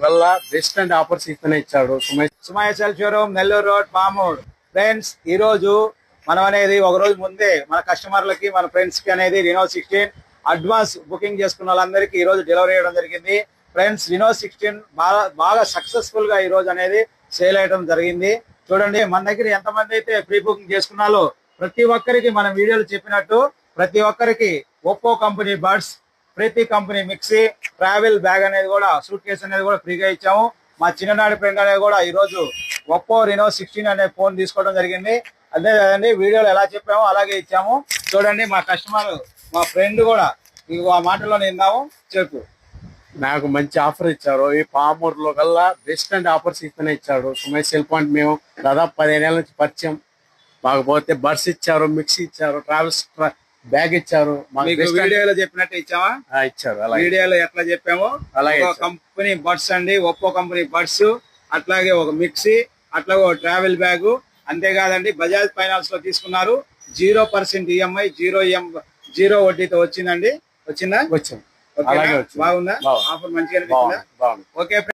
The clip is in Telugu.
వల్ల బెస్ట్ అండ్ ఆఫర్స్ ఇస్తూనే ఇచ్చాడు Sumayya cell showroom Nellore road Pamur. Friends, ఈ రోజు మనం అనేది ఒక రోజు ముందే మన కస్టమర్లకి మన ఫ్రెండ్స్ కి అనేది రినో 16 అడ్వాన్స్ బుకింగ్ చేసుకున్న వాళ్ళందరికీ ఈ రోజు డెలివరీ చేయడం జరిగింది. ఫ్రెండ్స్, రినో 16 బాగా సక్సెస్ఫుల్ గా ఈ రోజు అనేది సేల్ అయ్యడం జరిగింది. చూడండి, మన దగ్గర ఎంతమంది అయితే ప్రీ బుకింగ్ చేసుకున్నారో ప్రతి ఒక్కరికి మనం వీడియోలు చెప్పినట్టు ప్రతి ఒక్కరికి ఒప్పో కంపెనీ బడ్స్, ప్రతి కంపెనీ మిక్సీ, ట్రావెల్ బ్యాగ్ అనేది కూడా, సూట్ కేసు అనేది కూడా ఫ్రీగా ఇచ్చాము. మా చిన్ననాటి ఫ్రెండ్ అనేది కూడా ఈ రోజు ఒప్పో రినో 16 అనే ఫోన్ తీసుకోవడం జరిగింది. అదే కదండి, వీడియోలో ఎలా చెప్పామో అలాగే ఇచ్చాము. చూడండి, మా కస్టమర్ మా ఫ్రెండ్ కూడా ఆ మాటల్లో నిందాము. చెప్పు. నాకు మంచి ఆఫర్ ఇచ్చారు. ఈ పామూర్ లో కల్లా బెస్ట్ అండ్ ఆఫర్స్ ఇస్తూనే ఇచ్చాడు సుమేష్ సెల్ పాయింట్. మేము దాదాపు 15 ఏళ్ళ నుంచి పరిచయం. మాకపోతే బడ్స్ ఇచ్చారు, మిక్సీ ఇచ్చారు, ట్రావెల్స్ బ్యాగ్ ఇచ్చారు. వీడియోలో చెప్పినట్టు ఇచ్చావా? ఇచ్చారు. వీడియోలో ఎట్లా చెప్పామో అలాగే కంపెనీ బడ్స్ అండి, ఒప్పో కంపెనీ బడ్స్, అట్లాగే ఒక మిక్సీ, అట్లాగే ఒక ట్రావెల్ బ్యాగ్. అంతేకాదండి, బజాజ్ ఫైనాన్స్ లో తీసుకున్నారు. 0% ఈఎంఐ, జీరో వడ్డీతో వచ్చిందండి. వచ్చిందా? వచ్చాం. అలాగే బాగుందా? ఆఫర్ మంచిగా అనిపించిందా? బాగుంది. ఓకే.